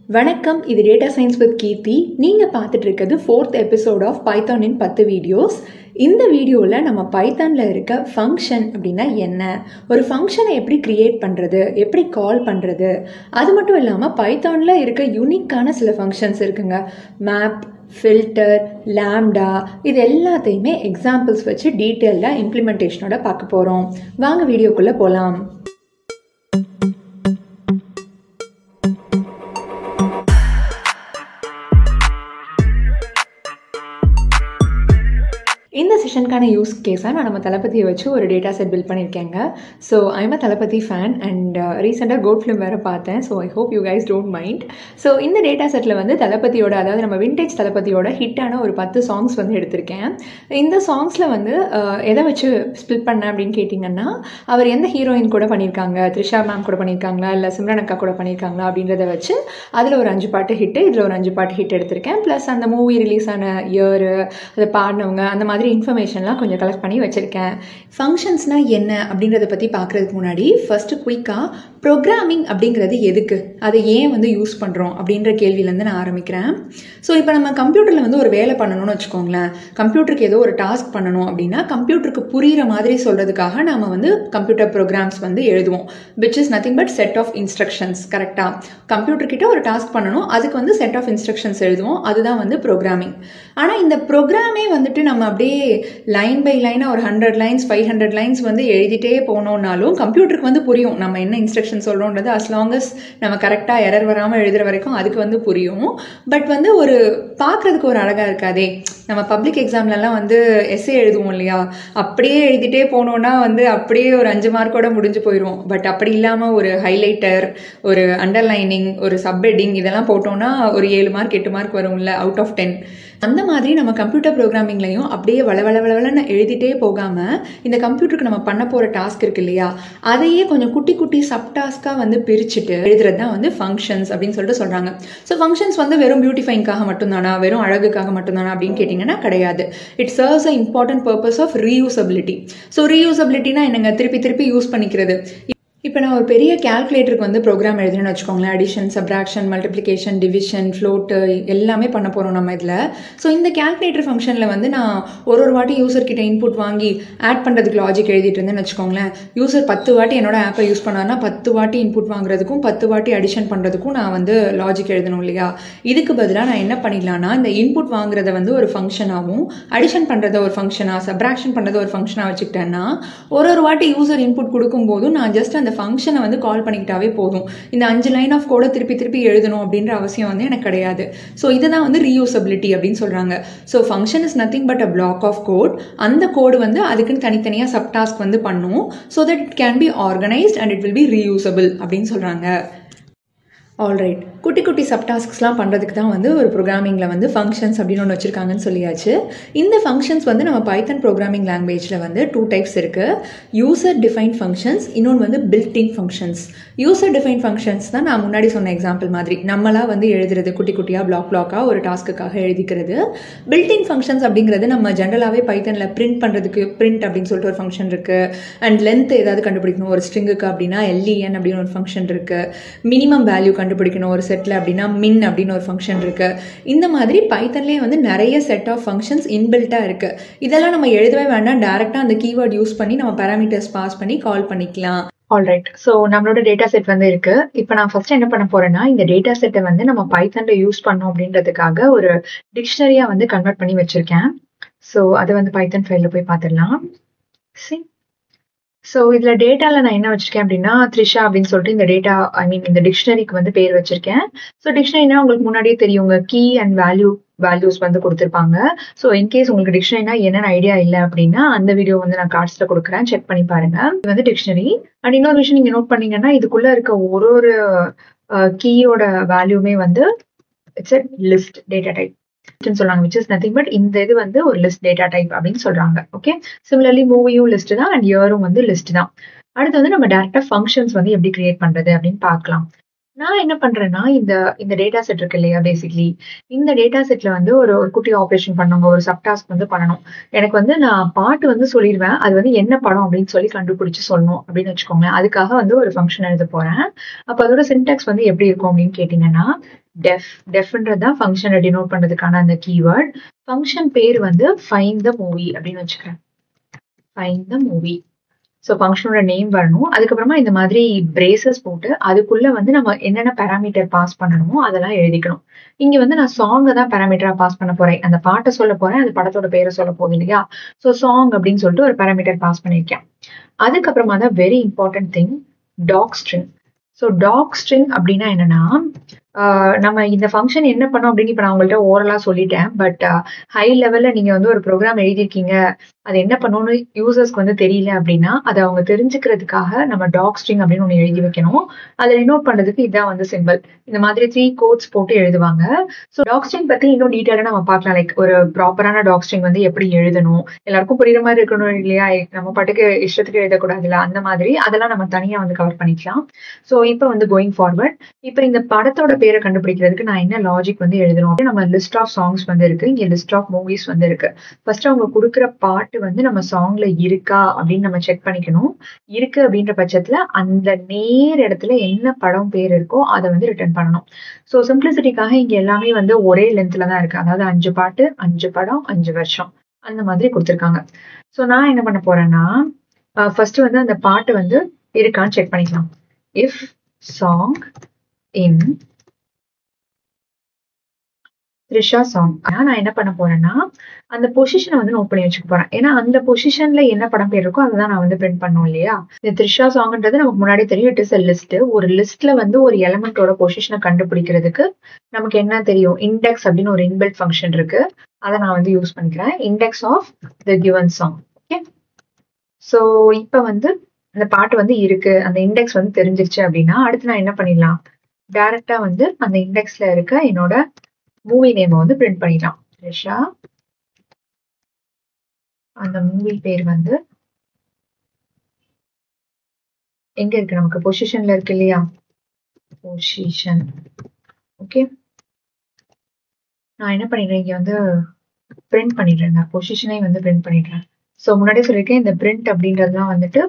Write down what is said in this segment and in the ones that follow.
வணக்கம், இது data science with கீர்த்தி. நீங்கள் பார்த்துட்டு இருக்கிறது 4th episode of Python in 10 videos. இந்த வீடியோவில் நம்ம பைத்தானில் இருக்க ஃபங்க்ஷன் அப்படின்னா என்ன, ஒரு ஃபங்க்ஷனை எப்படி க்ரியேட் பண்ணுறது, எப்படி கால் பண்ணுறது, அது மட்டும் இல்லாமல் பைத்தானில் இருக்க யூனிக்கான சில ஃபங்க்ஷன்ஸ் இருக்குங்க. மேப், ஃபில்டர், லாம்டா, இது எல்லாத்தையுமே எக்ஸாம்பிள்ஸ் வச்சு டீட்டெயிலாக இம்ப்ளிமெண்டேஷனோட பார்க்க போகிறோம். வாங்க வீடியோக்குள்ளே போகலாம். இந்த செஷனுக்கான யூஸ் கேஸாக நான் நம்ம தளபதியை வச்சு ஒரு டேட்டா செட் பில்ட் பண்ணியிருக்கேங்க. So I'm a Thalapathy fan and ரீசெண்டாக கோட் ஃபிலிம் வேறு பார்த்தேன். So I hope you guys don't mind. So இந்த டேட்டா செட்டில் வந்து தளபதியோட, அதாவது நம்ம விண்டேஜ் தளபதியோட ஹிட்டான ஒரு 10 சாங்ஸ் வந்து எடுத்திருக்கேன். இந்த சாங்ஸில் வந்து எதை வச்சு ஸ்பிளிட் பண்ணேன் அப்படின்னு கேட்டிங்கன்னா, அவர் எந்த ஹீரோயின் கூட பண்ணியிருக்காங்க, த்ரிஷா மேம் கூட பண்ணியிருக்காங்களா, இல்லை சிம்ரன் அக்கா கூட பண்ணியிருக்காங்களா அப்படின்றத வச்சு அதில் ஒரு 5 பாட்டு ஹிட்டு, இதில் ஒரு 5 பாட்டு ஹிட் எடுத்திருக்கேன். ப்ளஸ் அந்த மூவி ரிலீஸ் ஆன இயரு, அதை பாடினவங்க, அந்த மாதிரி இன்ஃபர்மேஷன்லாம் கொஞ்சம் கலெக்ட் பண்ணி வச்சுருக்கேன். ஃபங்க்ஷன்ஸ்னால் என்ன அப்படின்றத பற்றி பார்க்குறதுக்கு முன்னாடி ஃபஸ்ட்டு குயிக்காக ப்ரோக்ராமிங் அப்படிங்கிறது எதுக்கு, அதை ஏன் வந்து யூஸ் பண்ணுறோம் அப்படின்ற கேள்வியிலேருந்து நான் ஆரம்பிக்கிறேன். ஸோ இப்போ நம்ம கம்ப்யூட்டரில் வந்து ஒரு வேலை பண்ணணும்னு வச்சுக்கோங்களேன். கம்ப்யூட்டருக்கு ஏதோ ஒரு டாஸ்க் பண்ணணும் அப்படின்னா கம்ப்யூட்டருக்கு புரிகிற மாதிரி சொல்கிறதுக்காக நாம் வந்து கம்ப்யூட்டர் ப்ரோக்ராம்ஸ் வந்து எழுதுவோம். Which is nothing but set of instructions. கரெக்டாக கம்ப்யூட்டர்கிட்ட ஒரு டாஸ்க் பண்ணணும், அதுக்கு வந்து செட் ஆஃப் இன்ஸ்ட்ரக்ஷன்ஸ் எழுதுவோம். அதுதான் வந்து ப்ரோக்ராமிங். ஆனால் இந்த ப்ரோக்ராமே வந்துட்டு நம்ம அப்படியே லைன் பை லைனாக ஒரு 100 லைன்ஸ் 500 லைன்ஸ் வந்து எழுதிட்டே போனோம்னாலும் கம்ப்யூட்டருக்கு வந்து புரியும் நம்ம என்ன இன்ஸ்ட்ரக்ஷன் சொல்கிறோன்றது. அஸ் லாங் அஸ் நம்ம கரெக்டாக எரர் வராமல் எழுதுகிற வரைக்கும் அதுக்கு வந்து புரியும். பட் வந்து ஒரு பார்க்குறதுக்கு ஒரு அழகாக இருக்காதே. நம்ம பப்ளிக் எக்ஸாம்லலாம் வந்து எஸ்ஏ எழுதுவோம் இல்லையா, அப்படியே எழுதிட்டே போனோன்னா வந்து அப்படியே ஒரு 5 மார்க்கோட முடிஞ்சு போயிடுவோம். பட் அப்படி இல்லாமல் ஒரு ஹைலைட்டர், ஒரு அண்டர்லைனிங், ஒரு சப்ஹெட்டிங் இதெல்லாம் போட்டோன்னா ஒரு 7 மார்க் 8 மார்க் வரும்ல, அவுட் ஆஃப் 10. அந்த மாதிரி நம்ம கம்ப்யூட்டர் ப்ரோக்ராமிங்லையும் அப்படியே வளவளன்னு எழுதிட்டே போகாமல் இந்த கம்ப்யூட்டருக்கு நம்ம பண்ண போகிற டாஸ்க் இருக்கு இல்லையா, அதையே கொஞ்சம் குட்டி குட்டி சப் டாஸ்க்காக வந்து பிரிச்சுட்டு எழுதுறது தான் வந்து ஃபங்க்ஷன்ஸ் அப்படின்னு சொல்லிட்டு சொல்கிறாங்க. ஸோ ஃபங்க்ஷன்ஸ் வந்து வெறும் பியூட்டிஃபைங்காக மட்டும்தானா, வெறும் அழகுக்காக மட்டும்தானா அப்படின்னு கேட்டிங்கன்னா கிடையாது. It serves a important purpose of reusability. So ரீயூசபிலிட்டினா என்னங்க, திருப்பி திருப்பி யூஸ் பண்ணிக்கிறது. இப்போ நான் ஒரு பெரிய கேல்குலேட்டருக்கு வந்து ப்ரோக்ராம் எழுதுன்னு வச்சுக்கோங்களேன். Addition, subtraction, multiplication, division, float எல்லாமே பண்ண போகிறோம் நம்ம இதில். ஸோ இந்த கேல்குலேட்டர் ஃபங்க்ஷனில் வந்து நான் ஒரு வாட்டி யூசர்கிட்ட இன்புட் வாங்கி ஆட் பண்ணுறதுக்கு லாஜிக் எழுதிட்டு இருந்தேன்னு வச்சுக்கோங்களேன். யூசர் 10 வாட்டி என்னோட ஆப்பை யூஸ் பண்ணாருன்னா 10 வாட்டி இன்புட் வாங்குறதுக்கும் 10 வாட்டி அடிஷன் பண்ணுறதுக்கும் நான் வந்து லாஜிக் எழுதணும் இல்லையா. இதுக்கு பதிலாக நான் என்ன பண்ணிடலான்னா, இந்த இன்புட் வாங்குறத வந்து ஒரு ஃபங்க்ஷனாகவும், அடிஷன் பண்ணுறத ஒரு ஃபங்க்ஷனாக, சப்ராக்ஷன் பண்ணுறத ஒரு ஃபங்க்ஷனாக வச்சுக்கிட்டேன்னா ஒரு வாட்டி யூசர் இன்புட் கொடுக்கும்போதும் நான் ஜஸ்ட் அந்த ஃபங்க்ஷனை வந்து கால் பண்ணிக்கிட்டாவே போதும். இந்த 5 லைன் ஆஃப் கோடை திருப்பி திருப்பி எழுதணும் அப்படின்ற அவசியம் வந்து எனக்கு கிடையாது. ஸோ இதுதான் வந்து ரீயூசபிலிட்டி அப்படின்னு சொல்கிறாங்க. So function is nothing but a block of code. அந்த கோடு வந்து அதுக்குன்னு தனித்தனியாக சப் டாஸ்க் வந்து பண்ணும். So that it can be organised and it will be reusable அப்படின்னு சொல்கிறாங்க. ஆல்ரைட், குட்டி குட்டி சப்டாஸ்க்ஸ்லாம் பண்ணுறதுக்கு தான் வந்து ஒரு ப்ரோக்ராமிங்கில் வந்து ஃபங்க்ஷன்ஸ் அப்படின்னு ஒன்று வச்சுருக்காங்கன்னு சொல்லியாச்சு. இந்த ஃபங்க்ஷன்ஸ் வந்து நம்ம பைத்தன் ப்ரோக்ராமிங் லாங்குவேஜில் வந்து 2 டைப்ஸ் இருக்குது. யூசர் டிஃபைன் ஃபங்க்ஷன்ஸ், இன்னொன்று வந்து built-in functions. User define functions தான் நான் முன்னாடி சொன்ன எக்ஸாம்பிள் மாதிரி நம்மளாக வந்து எழுதுறது, குட்டி குட்டியாக பிளாக்காக ஒரு டாஸ்க்குக்காக எழுதிக்கிறது. பில்ட்-இன் ஃபங்க்ஷன்ஸ் அப்படிங்கிறது நம்ம ஜென்ரலாகவே பைத்தனில் பிரிண்ட் பண்ணுறதுக்கு பிரிண்ட் அப்படின்னு சொல்லிட்டு ஒரு ஃபங்க்ஷன் இருக்குது. அண்ட் லென்த் ஏதாவது கண்டுபிடிக்கணும் ஒரு ஸ்ட்ரிங்குக்கு அப்படின்னா LEN அப்படின்னு ஒரு ஃபங்க்ஷன் இருக்குது. மினிமம் வேல்யூ கண்டுபிடிக்கணும் ஒரு செட்டில் அப்படின்னா மின் அப்படின்னு ஒரு ஃபங்க்ஷன் இருக்குது. இந்த மாதிரி பைத்தன்லேயே வந்து நிறைய செட் ஆஃப் ஃபங்க்ஷன்ஸ் இன்பில்ட்டாக இருக்குது. இதெல்லாம் நம்ம எழுதவே வேண்டாம், டேரெக்டாக அந்த கீவேர்ட் யூஸ் பண்ணி நம்ம பேராமீட்டர்ஸ் பாஸ் பண்ணி கால் பண்ணிக்கலாம். ஆல்ரைட், ஸோ நம்மளோட டேட்டா செட் வந்து இருக்கு. இப்போ நான் ஃபர்ஸ்ட் என்ன பண்ண போறேன்னா, இந்த டேட்டா செட்டை வந்து நம்ம பைத்தன்ல யூஸ் பண்ணோம் அப்படின்றதுக்காக ஒரு டிக்ஷனரியா வந்து கன்வெர்ட் பண்ணி வச்சிருக்கேன். ஸோ அதை வந்து பைத்தன் ஃபைல்ல போய் பார்த்துடலாம். ஸோ இதில் டேட்டாவில் நான் என்ன வச்சிருக்கேன் அப்படின்னா, த்ரிஷா அப்படின்னு சொல்லிட்டு இந்த டேட்டா இந்த டிக்ஷனரிக்கு வந்து பேர் வச்சிருக்கேன். ஸோ டிக்ஷனரினா உங்களுக்கு முன்னாடியே தெரியுங்க, கீ அண்ட் வேல்யூஸ் வந்து கொடுத்துருப்பாங்க. ஸோ இன்கேஸ் உங்களுக்கு டிக்ஷனரினா என்னென்ன ஐடியா இல்லை அப்படின்னா அந்த வீடியோ வந்து நான் கார்ட்ஸில் கொடுக்குறேன், செக் பண்ணி பாருங்க. இது வந்து டிக்ஷனரி. அண்ட் இன்னொரு விஷயம் நீங்கள் நோட் பண்ணீங்கன்னா, இதுக்குள்ளே இருக்க ஒரு கீயோட வேல்யூமே வந்து it's a list data type சொல்றாங்க, which is nothing but இந்த இது வந்து ஒரு லிஸ்ட் டேட்டா டைப் அப்படின்னு சொல்றாங்க. ஓகே, சிமிலர்லி மூவியும் லிஸ்ட் தான் அண்ட் இயரும் வந்து லிஸ்ட் தான். அடுத்து வந்து நம்ம டைரக்டா ஃபங்க்ஷன்ஸ் வந்து எப்படி கிரியேட் பண்றது அப்படின்னு பார்க்கலாம். நான் என்ன பண்றேன்னா, இந்த இந்த டேட்டா செட் இருக்கு இல்லையா? பேசிக்கலி இந்த டேட்டா செட்ல வந்து ஒரு ஒரு குட்டி ஆப்பரேஷன் பண்ணவங்க ஒரு சப் டாஸ்க் வந்து பண்ணணும். எனக்கு வந்து நான் பாட்டு வந்து சொல்லிருவேன். அது வந்து என்ன படம் அப்படின்னு சொல்லி கண்டுபிடிச்சு சொல்லணும் அப்படின்னு வச்சுக்கோங்களேன். அதுக்காக வந்து ஒரு ஃபங்ஷன் எழுத போறேன். அப்ப அதோட சின்டாக்ஸ் வந்து எப்படி இருக்கும் அப்படின்னு கேட்டீங்கன்னா, டெஃப்ன்றது தான் ஃபங்ஷனை டினோட் பண்றதுக்கான அந்த கீவேர்ட். ஃபங்ஷன் பேர் வந்து ஃபைண்ட் த மூவி அப்படின்னு வச்சுக்கிறேன். Find the movie. ஸோ ஃபங்ஷனோட நேம் வரணும். அதுக்கப்புறமா இந்த மாதிரி பிரேசஸ் போட்டு அதுக்குள்ள வந்து நம்ம என்னென்ன பேராமீட்டர் பாஸ் பண்ணணுமோ அதெல்லாம் எழுதிக்கணும். இங்க வந்து நான் சாங்க தான் பேராமீட்டரா பாஸ் பண்ண போறேன். அந்த பாட்டை சொல்ல போறேன். அந்த படத்தோட பேரை சொல்ல போகுது இல்லையா? ஸோ சாங் அப்படின்னு சொல்லிட்டு ஒரு பேராமீட்டர் பாஸ் பண்ணியிருக்கேன். அதுக்கப்புறமா தான் very important thing doc string. So doc string அப்படின்னா என்னன்னா, நம்ம இந்த ஃபங்ஷன் என்ன பண்ணோம் அப்படின்னு இப்ப நான் உங்கள்ட்ட ஓரலா சொல்லிட்டேன். பட் ஹை லெவல்ல நீங்க வந்து ஒரு ப்ரோக்ராம் எழுதியிருக்கீங்க. அது என்ன பண்ணணும்னு யூசர்ஸ்க்கு வந்து தெரியல அப்படின்னா, அதை அவங்க தெரிஞ்சுக்கிறதுக்காக நம்ம டாக் ஸ்ட்ரிங் அப்படின்னு ஒண்ணு எழுதி வைக்கணும். அதை ரினோட் பண்றதுக்கு இதான் வந்து சிம்பிள். இந்த மாதிரி 3 கோட்ஸ் போட்டு எழுதுவாங்க. ஸோ டாக் ஸ்ட்ரிங் பத்தி இன்னும் டீட்டெயிலா நம்ம பார்க்கலாம். லைக் ஒரு ப்ராப்பரான டாக் ஸ்ட்ரிங் வந்து எப்படி எழுதணும், எல்லாருக்கும் புரியுற மாதிரி இருக்கணும் இல்லையா? நம்ம பாட்டுக்கு இஷ்டத்துக்கு எழுதக்கூடாதுல்ல, அந்த மாதிரி அதெல்லாம் நம்ம தனியா வந்து கவர் பண்ணிக்கலாம். ஸோ இப்போ வந்து கோயிங் ஃபார்வர்ட், இப்போ இந்த படத்தோட பேரை கண்டுபிடிக்கிறதுக்கு நான் என்ன லாஜிக் வந்து எழுதணும் அப்படின்னு நம்ம லிஸ்ட் ஆஃப் சாங்ஸ் வந்து இருக்கு, இங்க லிஸ்ட் ஆஃப் மூவிஸ் வந்து இருக்கு. ஃபர்ஸ்ட் அவங்க கொடுக்குற பாட்டு வந்து நம்ம சாங்ல இருக்கா அப்படின்னு நம்ம செக் பண்ணிக்கணும். இருக்கு அப்படின்ற பட்சத்துல அந்த நேர் இடத்துல என்ன படம் பேர் இருக்கோ அதை வந்து ரிட்டர்ன் பண்ணணும். ஸோ சிம்பிளிசிட்டிக்காக இங்க எல்லாமே வந்து ஒரே லென்த்ல தான் இருக்கு. அதாவது 5 பாட்டு 5 படம் 5 வருஷம் அந்த மாதிரி கொடுத்துருக்காங்க. ஸோ நான் என்ன பண்ண போறேன்னா, ஃபர்ஸ்ட் வந்து அந்த பாட்டு வந்து இருக்கான்னு செக் பண்ணிக்கலாம். If song in Trisha song. நான் என்ன பண்ண போறேன்னா, அந்த பொசிஷனை வந்து நோட் பண்ணி வச்சுக்க போறேன். ஏன்னா அந்த பொசிஷன்ல என்ன படம் பேர் இருக்கோ அதுதான் நான் வந்து பிரிண்ட் பண்ணும் இல்லையா? இந்த த்ரிஷா சாங்ன்றது நமக்கு முன்னாடி தெரியும். It is a list. ஒரு லிஸ்ட்ல வந்து ஒரு எலமெண்டோட பொசிஷனை கண்டுபிடிக்கிறதுக்கு நமக்கு என்ன தெரியும்? இண்டெக்ஸ் அப்படின்னு ஒரு இன்பில்ட் ஃபங்க்ஷன் இருக்கு. அதை நான் வந்து யூஸ் பண்ணிக்கிறேன். Index of the given song. Okay. So இப்ப வந்து அந்த பாட்டு வந்து இருக்கு, அந்த இண்டெக்ஸ் வந்து தெரிஞ்சிருச்சு அப்படின்னா அடுத்து நான் என்ன பண்ணிடலாம்? டைரக்டா வந்து அந்த இண்டெக்ஸ்ல இருக்க என்னோட மூவி நேம் வந்து பிரிண்ட் பண்ணிடலாம். த்ரிஷா. அந்த மூவி பேர் வந்து எங்க இருக்கு? நமக்கு பொசிஷன்ல இருக்கு இல்லையா? பொசிஷன். ஓகே. நான் என்ன பண்ணிடுறேன், இங்க வந்து பிரிண்ட் பண்ணிடுறேன். நான் பொசிஷனை வந்து பிரிண்ட் பண்ணிடுறேன். ஸோ முன்னாடியே சொல்லியிருக்கேன், இந்த பிரிண்ட் அப்படின்றதுலாம் வந்துட்டு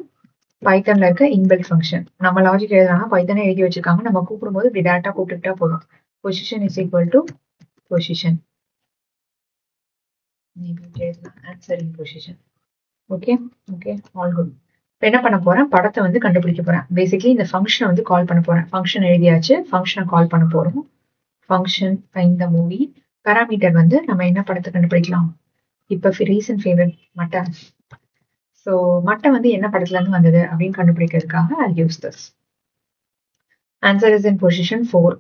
பைத்தன்ல இருக்க இன்பில்ட் ஃபங்க்ஷன். நம்ம லாஜிக் எழுதுனா பைத்தனை எழுதி வச்சிருக்காங்க. நம்ம கூப்பிடும்போது இப்படி டேரக்டா கூப்பிட்டுக்கிட்டா போதும். Position is equal to position. Answer in position. Okay okay, all good. இப்போ என்ன பண்ண போறேன்? படத்தை வந்து கண்டுபிடிக்க போறேன். பேசிக்கலி இந்த ஃபங்க்ஷனை வந்து கால் பண்ண போறேன். ஃபங்க்ஷன் எழுதியாச்சு, ஃபங்க்ஷனை கால் பண்ண போறோம். Function find the movie. Parameter வந்து நம்ம என்ன படத்தை கண்டுபிடிக்கலாம்? இப்போ ரீசன்ட் ஃபேவரட் மட்டை. ஸோ மட்டை வந்து என்ன படத்துல இருந்து வந்தது அப்படின்னு கண்டுபிடிக்கிறதுக்காக I use this. Answer is in position 4.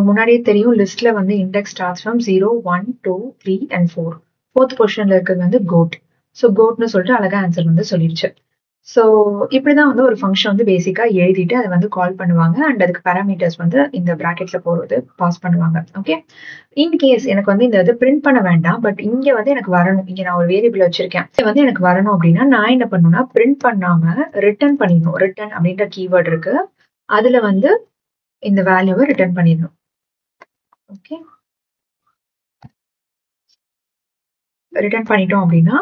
முன்னாடியே தெரியும், லிஸ்ட்ல வந்து index starts from 0, 1, 2, 3 and 4. 4th பொசிஷன்ல இருக்கிறது வந்து கோட். ஸோ கோட்னு சொல்லிட்டு அழகா ஆன்சர் வந்து சொல்லிடுச்சு. ஸோ இப்படிதான் வந்து ஒரு ஃபங்க்ஷன் வந்து பேசிக்கா எழுதிட்டு அதை வந்து கால் பண்ணுவாங்க. அண்ட் அதுக்கு பேராமீட்டர்ஸ் வந்து இந்த பிராக்கெட்ல போறது பாஸ் பண்ணுவாங்க. ஓகே. இன் கேஸ் எனக்கு வந்து இந்த இது பிரிண்ட் பண்ண வேண்டாம், பட் இங்க வந்து எனக்கு வரணும். இங்க நான் ஒரு வேரியபிள் வச்சிருக்கேன், இது வந்து எனக்கு வரணும் அப்படின்னா நான் என்ன பண்ணணும்னா, பிரிண்ட் பண்ணாம ரிட்டர்ன் பண்ணிடணும். ரிட்டர்ன் அப்படின்ற கீவேர்ட் இருக்கு, அதுல வந்து இந்த வேல்யூவை ரிட்டர்ன் பண்ணிடணும். ஓகே. ரிட்டர்ன் பண்ணிட்டோம் அப்படின்னா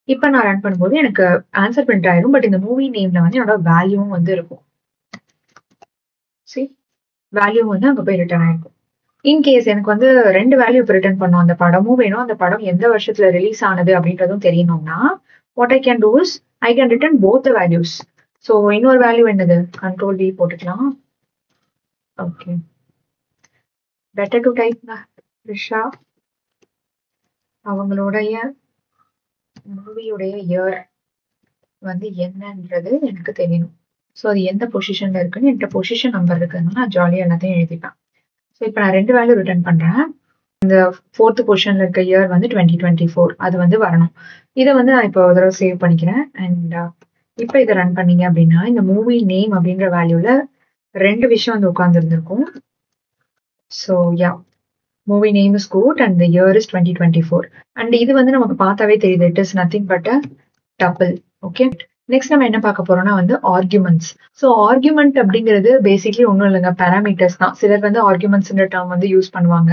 இப்ப நான் ரன் பண்ணும்போது எனக்கு ஆன்சர் பிரிண்ட் ஆயிரும். பட் இந்த மூவி நேம்ல வந்து என்னோட வேல்யூவும் வந்து இருக்கும். வேல்யூ வந்து அங்க போய் ரிட்டர்ன் ஆயிருக்கும். இன்கேஸ் எனக்கு வந்து 2 வேல்யூ ரிட்டர்ன் பண்ணும், அந்த படமும் வேணும், அந்த படம் எந்த வருஷத்துல ரிலீஸ் ஆனது அப்படின்றதும் தெரியணும்னா what I can do is I can return both the values. So இன்னொரு வேல்யூ என்னது? கண்ட்ரோல் V போட்டுக்கலாம். Okay, better to type Trisha. அவங்களுடைய மூவியுடைய இயர் வந்து என்னன்றது எனக்கு தெரியணும். ஸோ அது எந்த பொசிஷன்ல இருக்குன்னு என்கிட்ட பொசிஷன் நம்பர் இருக்குதுன்னா நான் ஜாலியாக எல்லாத்தையும் எழுதிப்பேன். ஸோ இப்போ நான் 2 வேல்யூ ரிட்டர்ன் பண்றேன். இந்த 4th பொசிஷன்ல இருக்க இயர் வந்து 2024, அது வந்து வரணும். இதை வந்து நான் இப்போ ஒரு தடவை சேவ் பண்ணிக்கிறேன். அண்ட் இப்போ இதை ரன் பண்ணீங்க அப்படின்னா இந்த மூவி நேம் அப்படின்ற வேல்யூல 2 விஷயம் வந்து உட்கார்ந்து இருந்திருக்கும். So yeah, movie name is good and the year is 2024. And இது வந்து நமக்கு பார்த்தாவே தெரியுது, it is nothing but a double. Okay, next நம்ம என்ன பார்க்க போறோம்னா வந்து ஆர்குமெண்ட்ஸ். ஸோ ஆர்குமெண்ட் அப்படிங்கிறது பேசிக்லி ஒன்றும் இல்லைங்க, பேராமீட்டர்ஸ் தான். சிலர் வந்து ஆர்குமெண்ட்ஸ்ன்ற டேர்ம் வந்து யூஸ் பண்ணுவாங்க.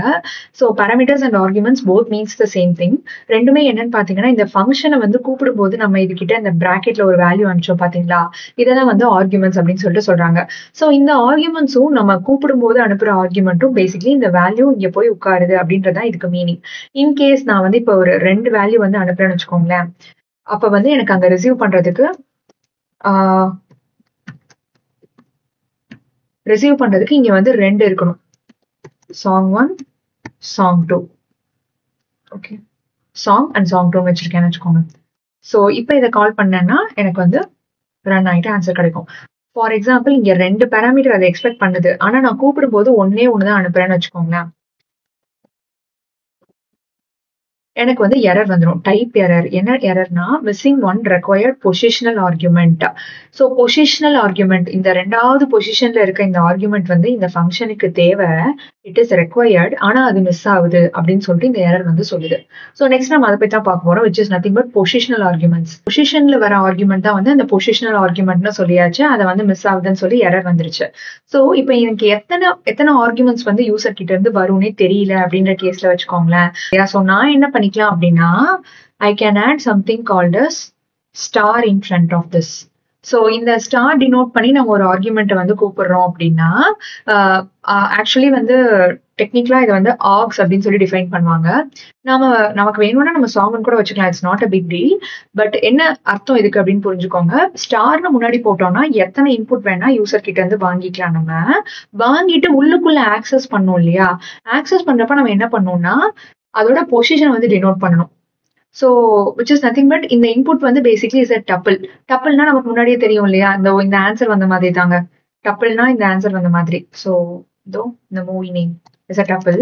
So parameters and arguments both means the same thing. ரெண்டுமே என்னன்னு பார்த்தீங்கன்னா, இந்த ஃபங்க்ஷனை வந்து கூப்பிடும்போது நம்ம இதுகிட்ட இந்த பிராக்கெட்ல ஒரு வேல்யூ அனுப்பிச்சோம் பார்த்தீங்களா, இதெல்லாம் வந்து ஆர்குமெண்ட்ஸ் அப்படின்னு சொல்லிட்டு சொல்றாங்க. ஸோ இந்த ஆர்குமெண்ட்ஸும் நம்ம கூப்பிடும்போது அனுப்புற ஆர்குமெண்ட்டும் பேசிக்லி இந்த வேல்யூ இங்கே போய் உட்காருது அப்படின்றதான் இதுக்கு மீனிங். இன்கேஸ் நான் வந்து இப்போ ஒரு 2 வேல்யூ வந்து அனுப்புறேன்னு வச்சுக்கோங்களேன், அப்ப வந்து எனக்கு அங்க ரிசீவ் பண்றதுக்கு இங்க வந்து 2 இருக்கணும். Song 1, song 2. Okay, song and song 2 வச்சிருக்கேன்னு வச்சுக்கோங்க. ஸோ இப்போ இதை கால் பண்ணேன்னா எனக்கு வந்து ரன் ஆகிட்டு ஆன்சர் கிடைக்கும். ஃபார் எக்ஸாம்பிள் இங்க 2 பேராமீட்டர் அதை எக்ஸ்பெக்ட் பண்ணுது, ஆனா நான் கூப்பிடும் போது ஒன்னே ஒண்ணுதான் அனுப்புறேன்னு வச்சுக்கோங்களேன், எனக்கு வந்து எரர் வந்துடும். Type error. என்ன எரர்னா, missing one required positional argument. So positional argument, இந்த 2வது பொசிஷன்ல இருக்க இந்த ஆர்குமெண்ட் வந்து இந்த ஃபங்க்ஷனுக்கு தேவை, இட் இஸ் ரெக்வயர்ட், ஆனா அது மிஸ் ஆகுது அப்படின்னு சொல்லிட்டு இந்த எரர் வந்து சொல்லுது. ஸோ நெக்ஸ்ட் நம்ம அதை பத்தி தான் பார்க்க போறோம், which is nothing but positional arguments. பொசிஷன்ல வர ஆர்குமெண்ட் தான் வந்து அந்த பொசிஷனல் ஆர்குமெண்ட்னு சொல்லியாச்சு, அதை வந்து மிஸ் ஆகுதுன்னு சொல்லி எரர் வந்துருச்சு. ஸோ இப்போ எனக்கு எத்தனை ஆர்குமெண்ட்ஸ் வந்து யூசர் கிட்ட இருந்து வரும்னே தெரியல அப்படின்ற கேஸ்ல வச்சுக்கோங்களேன். ஸோ நான் என்ன பண்ணிக்கலாம் அப்படின்னா, I can add something called as star in front of this. So இந்த ஸ்டார் டினோட் பண்ணி நம்ம ஒரு ஆர்குமெண்ட்டை வந்து கூப்பிடுறோம் அப்படின்னா, ஆக்சுவலி வந்து டெக்னிக்கலா இதை வந்து ஆர்க்ஸ் அப்படின்னு சொல்லி டிஃபைன் பண்ணுவாங்க. நமக்கு வேணும்னா நம்ம சாங்னு கூட வச்சுக்கலாம், it's not a big deal. But என்ன அர்த்தம் இதுக்கு அப்படின்னு புரிஞ்சுக்கோங்க. ஸ்டார்னு முன்னாடி போட்டோம்னா எத்தனை இன்புட் வேணா யூசர் கிட்ட இருந்து வாங்கிக்கலாம். நம்ம வாங்கிட்டு உள்ளுக்குள்ள ஆக்சஸ் பண்ணோம் இல்லையா, ஆக்சஸ் பண்றப்ப நம்ம என்ன பண்ணோம்னா அதோட பொசிஷன் வந்து டினோட் பண்ணணும். So which is nothing but இந்த இன்புட் வந்து பேசிக்லி இஸ் அ டப்பிள். டப்பிள்னா நமக்கு முன்னாடியே தெரியும் இல்லையா, இந்த ஆன்சர் வந்த மாதிரி தாங்க. டப்பிள்னா இந்த ஆன்சர் வந்த மாதிரி. ஸோ இந்த movie name is a tuple.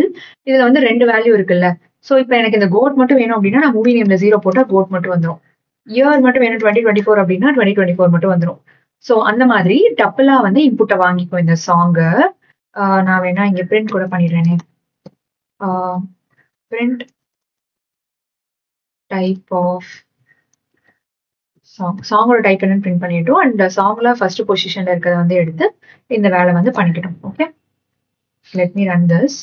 இதுல வந்து 2 வேல்யூ இருக்குல்ல. ஸோ இப்போ எனக்கு இந்த கோட் மட்டும் வேணும் அப்படின்னா நான் மூவி நேம்ல 0 போட்டா கோட் மட்டும் வந்துடும். இயர் மட்டும் வேணும் 2024 அப்படின்னா 2024 மட்டும் வந்துடும். ஸோ அந்த மாதிரி டப்பிளா வந்து இன்புட்டை வாங்கிக்கும் இந்த சாங்கு. நான் வேணா இங்க பிரிண்ட் கூட பண்ணிடுறேனே, print type of song. சாங்கோட டைப் என்னன்னு பிரிண்ட் பண்ணிட்டோம். அண்ட் சாங்ல ஃபர்ஸ்ட் பொசிஷன்ல இருக்கிறத வந்து எடுத்து இந்த வேலை வந்து பண்ணிக்கிட்டோம். Okay, let me run this.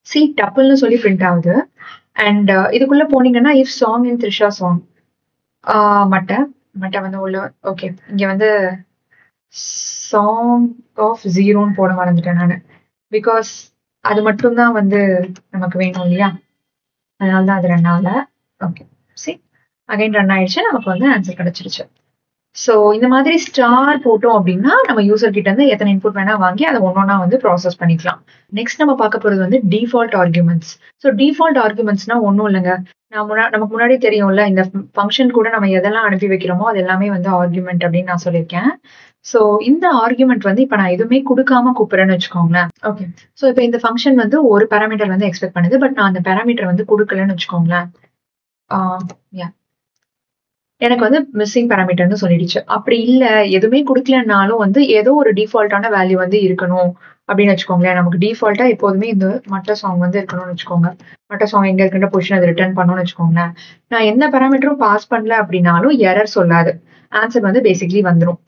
C டப்பிள்னு சொல்லி பிரிண்ட் ஆகுது. அண்ட் இதுக்குள்ள போனீங்கன்னா if song in Trisha song மட்டை வந்து உள்ள. ஓகே, இங்க வந்து சாங் ஆஃப் 0ன்னு போட மறந்துட்டேன் நான், பிகாஸ் அது மட்டும்தான் வந்து நமக்கு வேணும் இல்லையா, அதனாலதான் அது ரன் ஆகல. ஓகே, சரி, அகைன் ரன் ஆயிடுச்சு, நமக்கு வந்து ஆன்சர் கிடைச்சிருச்சு. ஸோ இந்த மாதிரி ஸ்டார் போட்டோம் அப்படின்னா நம்ம யூசர் கிட்ட இருந்து எத்தனை இன்புட் வேணா வாங்கி அதை ஒன்னொன்னா வந்து ப்ராசஸ் பண்ணிக்கலாம். நெக்ஸ்ட் நம்ம பார்க்க போறது வந்து டிஃபால்ட் ஆர்குமெண்ட்ஸ். ஸோ டிஃபால்ட் ஆர்குமெண்ட்ஸ்னா ஒன்றும் இல்லைங்க, நமக்கு முன்னாடி தெரியும்ல, இந்த ஃபங்க்ஷன் கூட நம்ம எதெல்லாம் அனுப்பி வைக்கிறோமோ அது எல்லாமே வந்து ஆர்குமெண்ட் அப்படின்னு நான் சொல்லியிருக்கேன். ஸோ இந்த ஆர்குமெண்ட் வந்து இப்போ நான் எதுவுமே கொடுக்காம கூப்பிடுறேன்னு வச்சுக்கோங்களேன். ஓகே, ஸோ இப்போ இந்த ஃபங்க்ஷன் வந்து ஒரு பேராமீட்டர் வந்து எக்ஸ்பெக்ட் பண்ணுது, பட் நான் அந்த பேராமீட்டர் வந்து கொடுக்கலன்னு வச்சுக்கோங்களேன். எனக்கு வந்து மிஸ்ஸிங் பேராமீட்டர்னு சொல்லிடுச்சு. அப்படி இல்ல எதுவுமே கொடுக்கலனாலும் வந்து ஏதோ ஒரு டிஃபால்ட்டான வேல்யூ வந்து இருக்கணும் அப்படின்னு வச்சுக்கோங்களேன். நமக்கு டிஃபால்ட்டா எப்போதுமே இந்த மட்ட சாங் வந்து இருக்கணும்னு வச்சுக்கோங்க. மட்ட சாங் எங்க இருக்கின்ற பொசிஷன் அதை ரிட்டர்ன் பண்ணணும்னு வச்சுக்கோங்களேன். நான் எந்த பேராமீட்டரும் பாஸ் பண்ணல அப்படின்னாலும் எரர் சொல்லாது, ஆன்சர் வந்து பேசிக்லி வந்துடும்.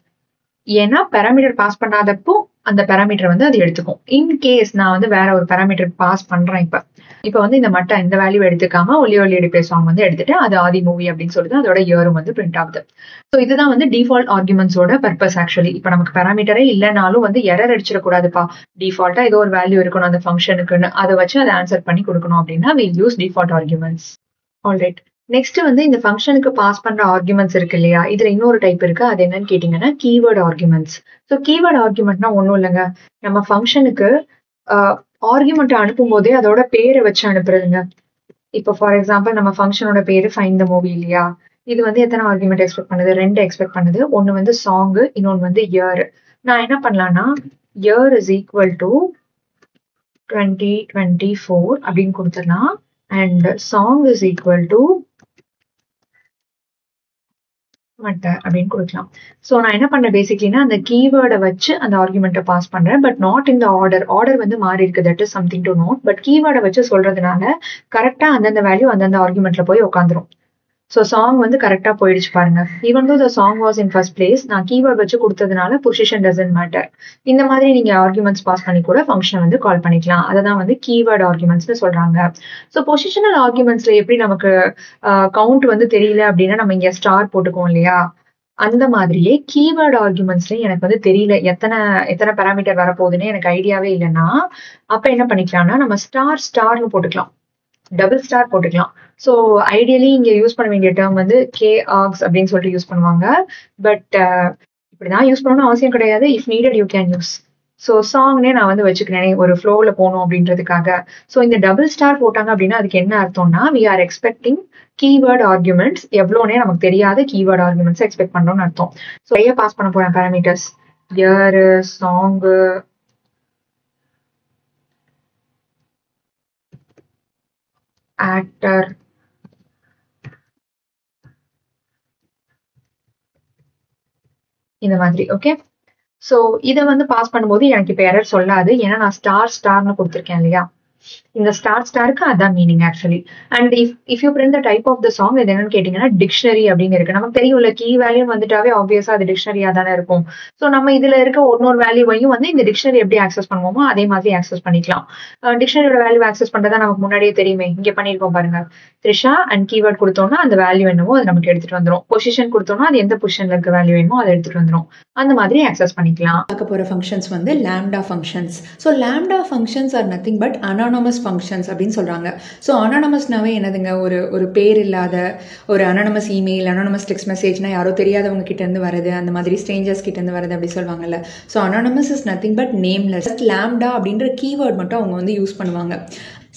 ஏன்னா பேராமீட்டர் பாஸ் பண்ணாதப்போ அந்த பேராமீட்டர் வந்து அது எடுத்துக்கும். இன்கேஸ் நான் வந்து வேற ஒரு பேராமீட்டர் பாஸ் பண்றேன், இப்ப வந்து இந்த மட்டை இந்த வேல்யூ எடுத்துக்காம ஒலி ஒலி எடுப்பே சாங் வந்து எடுத்துட்டு அது ஆதி மூவி அப்படின்னு சொல்லிட்டு அதோட இயரும் வந்து பிரிண்ட் ஆகுது. ஸோ இதுதான் வந்து டிஃபால்ட் ஆர்குமெண்ட்ஸோட பர்பஸ். ஆக்சுவலி இப்ப நமக்கு பேராமீட்டரே இல்லைனாலும் வந்து எரர் அடிச்சிடக்கூடாதுப்பா, டிஃபால்ட்டா ஏதோ ஒரு வேல்யூ இருக்கணும் அந்த ஃபங்க்ஷனுக்குன்னு, அதை வச்சு அதை ஆன்சர் பண்ணி கொடுக்கணும் அப்படின்னா we'll use default arguments. Alright, next வந்து இந்த ஃபங்க்ஷனுக்கு பாஸ் பண்ற ஆர்குமெண்ட்ஸ் இருக்கு இல்லையா, இதுல இன்னொரு டைப் இருக்கு. அது என்னன்னு கேட்டீங்கன்னா கீவேர்ட் ஆர்குமெண்ட்ஸ். ஸோ கீவேர்ட் ஆர்குமெண்ட்னா ஒன்றும் இல்லைங்க, நம்ம ஃபங்க்ஷனுக்கு ஆர்குமெண்ட் அனுப்பும் போதே அதோட பேரை வச்சு அனுப்புறதுங்க. இப்போ ஃபார் எக்ஸாம்பிள் நம்ம ஃபங்க்ஷனோட பேரு ஃபைண்ட் த மூவி இல்லையா, இது வந்து எத்தனை ஆர்குமெண்ட் எக்ஸ்பெக்ட் பண்ணுது, 2 எக்ஸ்பெக்ட் பண்ணுது. ஒன்னு வந்து சாங், இன்னொன்னு வந்து இயர். நான் என்ன பண்ணலாம்னா இயர் இஸ் ஈக்குவல் டு 2024 அப்படின்னு கொடுத்துடலாம். And song is equal to மட்டை அப்படின்னு கொடுக்கலாம். ஸோ நான் என்ன பண்ணேன் பேசிக்லினா அந்த கீவேர்டை வச்சு அந்த ஆர்குமெண்ட்டை பாஸ் பண்றேன், பட் நாட் இந்த ஆர்டர் வந்து மாறி இருக்கு, that is something to note. But கீவேர்டை வச்சு சொல்றதுனால கரெக்டா அந்தந்த வேல்யூ அந்தந்த ஆர்குமெண்ட்ல போய் உட்காந்துரும். ஸோ சாங் வந்து கரெக்டாக போயிடுச்சு பாருங்க. Even though the song was in first place, நான் கீவேர்ட் வச்சு கொடுத்ததுனால பொசிஷன் டசன்ட் மேட்டர். இந்த மாதிரி நீங்க ஆர்குமெண்ட்ஸ் பாஸ் பண்ணி கூட ஃபங்க்ஷனை வந்து கால் பண்ணிக்கலாம். அதை தான் வந்து கீவேர்ட் ஆர்குமெண்ட்ஸ்னு சொல்றாங்க. ஸோ பொசிஷனல் ஆர்குமெண்ட்ஸ்ல எப்படி நமக்கு கவுண்ட் வந்து தெரியல அப்படின்னா நம்ம இங்க ஸ்டார் போட்டுக்குவோம் இல்லையா, அந்த மாதிரியே கீவேர்ட் ஆர்குமெண்ட்ஸ்ல எனக்கு வந்து தெரியல எத்தனை எத்தனை பேராமீட்டர் வரப்போகுதுன்னு எனக்கு ஐடியாவே இல்லைன்னா அப்ப என்ன பண்ணிக்கலாம்னா நம்ம ஸ்டார்னு போட்டுக்கலாம், டபுள் ஸ்டார் போட்டுக்கலாம். ஸோ ஐடியலி இங்க யூஸ் பண்ண வேண்டிய டேர்ம் வந்து கே ஆர்க்ஸ் அப்படின்னு சொல்லிட்டு யூஸ் பண்ணுவாங்க. பட் இப்படிதான் யூஸ் பண்ணணும்னு அவசியம் கிடையாது. If needed you can use. So சாங்னே நான் வந்து வச்சுக்கிறேன் ஒரு ஃப்ளோவில் போகணும் அப்படின்றதுக்காக. ஸோ இந்த டபுள் ஸ்டார் போட்டாங்க அப்படின்னா அதுக்கு என்ன அர்த்தம்னா we are expecting keyword arguments, எவ்வளோனே நமக்கு தெரியாத கீவேர்ட் ஆர்குமெண்ட்ஸ் எக்ஸ்பெக்ட் பண்றோம்னு அர்த்தம். ஸோ நிறைய பாஸ் பண்ண போறேன் பேராமீட்டர்ஸ், இயர், சாங்கு, ஆக்டர், இந்த மாதிரி. ஓகே, சோ இதை வந்து பாஸ் பண்ணும்போது எனக்கு இப்ப எரர் சொல்லாது, ஏன்னா நான் ஸ்டார்னு கொடுத்துருக்கேன் இல்லையா. இந்த ஸ்டாருக்கு அதான் meaning actually. And if you print the type of the song இது என்னன்னு கேட்டீங்கன்னா டிக்ஷனரி அப்படின்னு இருக்கு. நமக்கு தெரியும்ல கீ வேல்யூ வந்துட்டாவே ஆப்வியஸா அது டிக்ஷனரியா தானே இருக்கும். ஸோ நம்ம இதுல இருக்க ஒன்னொரு வேல்யூவையும் வந்து இந்த டிக்ஷனரி எப்படி ஆக்சஸ் பண்ணுவோமோ அதே மாதிரி ஆக்சஸ் பண்ணிக்கலாம். டிக்ஷனரியோட வேல்யூ ஆக்சஸ் பண்றதா நமக்கு முன்னாடியே தெரியுமே, இங்க பண்ணிருக்கோம் பாருங்க. த்ரிஷா அண்ட் கீவேர்ட் கொடுத்தோம்னா அந்த வேல்யூ என்னவோ அது நமக்கு எடுத்துட்டு வந்துடும். பொசிஷன் கொடுத்தோம்னா அது எந்த பொசிஷன்ல இருக்க வேல்யூ வேணுமோ அதை எடுத்துட்டு வந்துடும். அந்த மாதிரி ஆக்சஸ் பண்ணிக்கலாம். பார்க்க போற ஃபங்க்ஷன்ஸ் வந்து lambda functions. So lambda functions R nothing but anonymous functions அப்படின்னு சொல்றாங்க. ஸோ அனானமஸ்னாவே என்னதுங்க, ஒரு பேர் இல்லாத ஒரு அனானமஸ் இமெயில், அனானமஸ் டெக்ஸ்ட் மெசேஜ்னா யாரோ தெரியாதவங்க கிட்ட இருந்து வருது, அந்த மாதிரி ஸ்ட்ரேஞ்சர்ஸ் கிட்ட இருந்து வருது அப்படி சொல்லுவாங்கல்ல. So anonymous is nothing but nameless. Lambda அப்படின்ற கீவேர்ட் மட்டும் அவங்க வந்து யூஸ் பண்ணுவாங்க.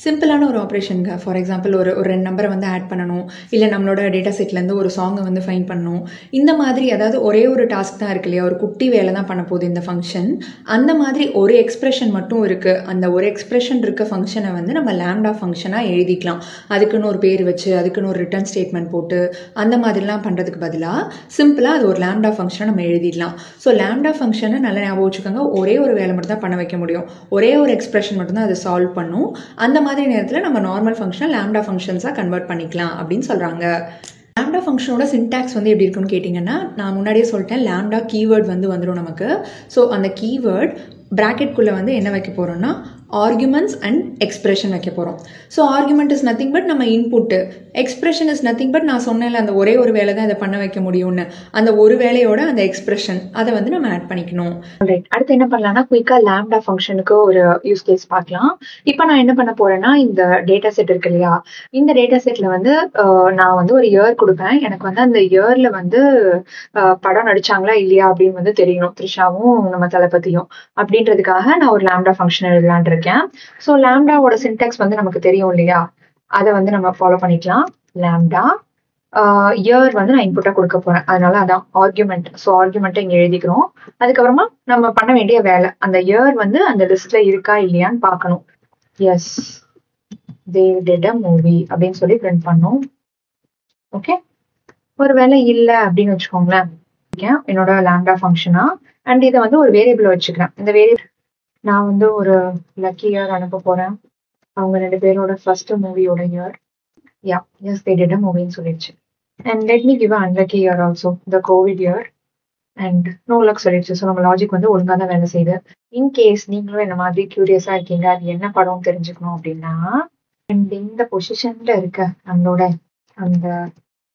சிம்பிளான ஒரு ஆப்ரேஷனுங்க. ஃபார் எக்ஸாம்பிள் ஒரு 2 நம்பரை வந்து ஆட் பண்ணணும், இல்லை நம்மளோட டேட்டா செட்லேருந்து ஒரு சாங்கை வந்து ஃபைண்ட் பண்ணணும். இந்த மாதிரி அதாவது ஒரே ஒரு டாஸ்க் தான் இருக்கு இல்லையா, ஒரு குட்டி வேலை தான் பண்ண போகுது இந்த ஃபங்க்ஷன். அந்த மாதிரி ஒரு எக்ஸ்பிரஷன் மட்டும் இருக்குது, அந்த ஒரு எக்ஸ்பிரஷன் இருக்க ஃபங்க்ஷனை வந்து நம்ம லாம்டா ஃபங்க்ஷனாக எழுதிக்கலாம். அதுக்குன்னு ஒரு பேர் வச்சு அதுக்குன்னு ஒரு ரிட்டர்ன் ஸ்டேட்மெண்ட் போட்டு அந்த மாதிரிலாம் பண்ணுறதுக்கு பதிலாக சிம்பிளாக அது ஒரு லாம்டா ஃபங்க்ஷனை நம்ம எழுதிடலாம். ஸோ லாம்டா ஃபங்க்ஷனை நல்லா ஞாபகம் வச்சுக்கோங்க, ஒரே ஒரு வேலை மட்டும் தான் பண்ண வைக்க முடியும், ஒரே ஒரு எக்ஸ்பிரஷன் மட்டும் தான் அதை சால்வ் பண்ணும். அந்த மாதிரி நேரத்தில் நம்ம நார்மல் ஃபங்க்ஷனை லாம்டா ஃபங்க்ஷன்ஸாக கன்வெர்ட் பண்ணிக்கலாம் அப்படின்னு சொல்கிறாங்க. லாம்டா ஃபங்க்ஷனோட சின்டாக்ஸ் வந்து எப்படி இருக்குன்னு கேட்டிங்கன்னா, நான் முன்னாடியே சொல்லிட்டேன், லாம்டா கீவேர்ட் வந்து வந்துடும் நமக்கு. ஸோ அந்த கீவேர்ட் ப்ராக்கெட்குள்ளே வந்து என்ன வைக்க போகிறோம்னா ஆர்குமெண்ட்ஸ் அண்ட் எக்ஸ்பிரஷன் வைக்க போகிறோம். So argument is nothing but நம்ம input, expression is nothing but நான் சொன்னேன்ல அந்த ஒரே ஒரு வேலை தான் இதை பண்ண வைக்க முடியும்னு, அந்த ஒரு வேலையோட அந்த எக்ஸ்பிரஷன் அதை வந்து நம்ம ஆட் பண்ணிக்கணும். அடுத்து என்ன பண்ணலாம்னா குயிக்காக லாம்டா ஃபங்க்ஷனுக்கு ஒரு யூஸ் கேஸ் பார்க்கலாம். இப்போ நான் என்ன பண்ண போறேன்னா இந்த டேட்டா செட் இருக்கு இல்லையா, இந்த டேட்டா செட்ல வந்து நான் வந்து ஒரு இயர் கொடுப்பேன். எனக்கு வந்து அந்த இயர்ல வந்து படம் நடிச்சாங்களா இல்லையா அப்படின்னு வந்து தெரியணும், த்ரிஷாவும் நம்ம தளபதியும். அப்படின்றதுக்காக நான் ஒரு லாம்டா ஃபங்க்ஷன் எழுதலான் இருக்கேன். ஸோ லாம்டாவோட சின்டாக்ஸ் வந்து நமக்கு தெரியும் இல்லையா, அதை வந்து நம்ம ஃபாலோ பண்ணிக்கலாம். லாம்டா இயர் வந்து நான் இன்புட்டா கொடுக்க போறேன், அதனால அதான் ஆர்குமெண்ட். ஸோ ஆர்குமெண்ட்டை இங்க எழுதிக்கிறோம். அதுக்கப்புறமா நம்ம பண்ண வேண்டிய வேலை அந்த இயர் வந்து அந்த லிஸ்ட்ல இருக்கா இல்லையான்னு பார்க்கணும். S they did a movie அப்படின்னு சொல்லி பிரிண்ட் பண்ணோம். ஓகே, ஒரு வேலை இல்லை அப்படின்னு வச்சுக்கோங்களேன், என்னோட லாம்டா ஃபங்க்ஷனா. அண்ட் இதை வந்து ஒரு வேரியபிள் வச்சுக்கிறேன். இந்த வேரியபிள் நான் வந்து ஒரு லக்கி இயர் அனுப்ப போறேன், அவங்க 2 பேரோட ஃபர்ஸ்ட் மூவியோட year. Yeah yes they did a மூவின்னு சொல்லிடுச்சு. And let me give unlucky year also, the COVID year and no luck சொல்லிடுச்சு. ஸோ நம்ம லாஜிக் வந்து ஒழுங்காக தான் வேலை செய்யுது. இன்கேஸ் நீங்களும் என்ன மாதிரி கியூரியஸா இருக்கீங்க அது என்ன படம் தெரிஞ்சுக்கணும் அப்படின்னா, அண்ட் இந்த பொசிஷன்ல இருக்க நம்மளோட அந்த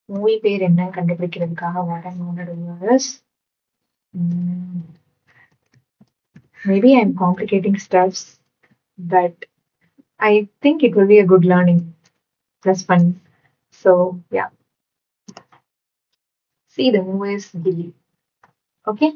மூவி பேர் என்னன்னு கண்டுபிடிக்கிறதுக்காக வரேன். Maybe I'm complicating stuffs, but I think it will be a good learning plus fun. So yeah, see the movies. Okay.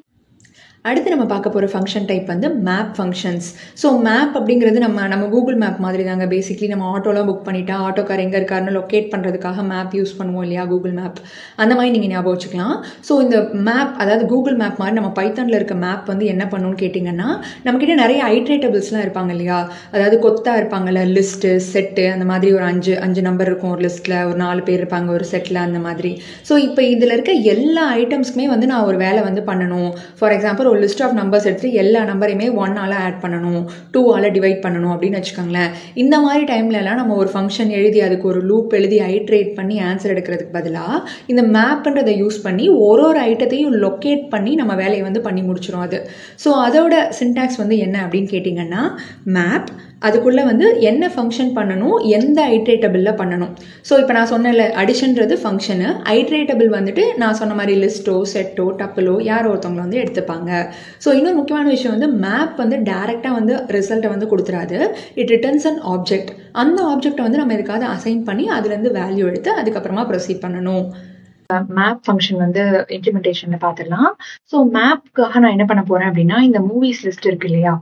அடுத்து நம்ம பார்க்க போகிற ஃபங்க்ஷன் டைப் வந்து மேப் ஃபங்க்ஷன்ஸ். ஸோ மேப் அப்படிங்கிறது நம்ம கூகுள் மேப் மாதிரி தாங்க. பேசிக்லி நம்ம ஆட்டோலாம் புக் பண்ணிட்டா ஆட்டோக்கார் எங்கே இருக்காருன்னு லொக்கேட் பண்ணுறதுக்காக மேப் யூஸ் பண்ணுவோம் இல்லையா, கூகுள் மேப். அந்த மாதிரி நீங்கள் ஞாபகம் வச்சுக்கலாம். ஸோ இந்த மேப் அதாவது கூகுள் மேப் மாதிரி நம்ம பைத்தானில் இருக்க மேப் வந்து என்ன பண்ணணும்னு கேட்டிங்கன்னா, நம்மக்கிட்ட நிறைய ஐட்ரேட்டபிள்ஸ்லாம் இருப்பாங்க இல்லையா, அதாவது கொத்தா இருப்பாங்கல்ல, லிஸ்ட்டு செட்டு அந்த மாதிரி ஒரு 5 நம்பர் இருக்கும் ஒரு லிஸ்ட்டில், ஒரு 4 பேர் இருப்பாங்க ஒரு செட்டில், அந்த மாதிரி. ஸோ இப்போ இதில் இருக்க எல்லா ஐட்டம்ஸ்க்குமே வந்து நான் ஒரு வேலை வந்து பண்ணணும். ஃபார் எக்ஸாம்பிள் எக்ஸாம்பிள் ஒரு லிஸ்ட் ஆஃப் நம்பர்ஸ் எடுத்து எல்லா நம்பரையுமே 1ஆல் ஆட் பண்ணணும், 2ஆல் டிவைட் பண்ணணும் அப்படின்னு வச்சுக்கோங்களேன். இந்த மாதிரி டைம்லலாம் நம்ம ஒரு ஃபங்க்ஷன் எழுதி அதுக்கு ஒரு லூப் எழுதி ஐட்ரேட் பண்ணி ஆன்சர் எடுக்கிறதுக்கு பதிலாக இந்த மேப்ன்றதை யூஸ் பண்ணி ஒரு ஐட்டத்தையும் லொக்கேட் பண்ணி நம்ம வேலையை வந்து பண்ணி முடிச்சிடும் அது. ஸோ அதோட சின்டாக்ஸ் வந்து என்ன அப்படின்னு கேட்டிங்கன்னா, மேப் அதுக்குள்ளே வந்து என்ன ஃபங்க்ஷன் பண்ணணும், எந்த ஐட்ரேட்டபிளில் பண்ணணும். ஸோ இப்போ நான் சொன்னேன்ல, அடிஷன்றது ஃபங்க்ஷனு, ஐட்ரேட்டபிள் வந்துட்டு நான் சொன்ன மாதிரி லிஸ்ட்டோ செட்டோ டப்பிளோ யாரோ ஒருத்தவங்களை வந்து எடுத்துப்பாங்க. ஸோ இன்னொரு முக்கியமான விஷயம் வந்து மேப் வந்து டேரெக்டாக வந்து ரிசல்ட்டை வந்து கொடுத்துறாது. It returns an object. அந்த ஆப்ஜெக்டை வந்து நம்ம எதுக்காவது அசைன் பண்ணி அதுலேருந்து வேல்யூ எடுத்து அதுக்கப்புறமா ப்ரொசீட் பண்ணணும். மேப் ஃபங்க்ஷன் வந்து இம்ப்ளிமெண்டேஷனில் பார்த்துடலாம். ஸோ மேப்க்காக நான் என்ன பண்ண போகிறேன் அப்படின்னா, இந்த மூவிஸ் லிஸ்ட் இருக்கு இல்லையா,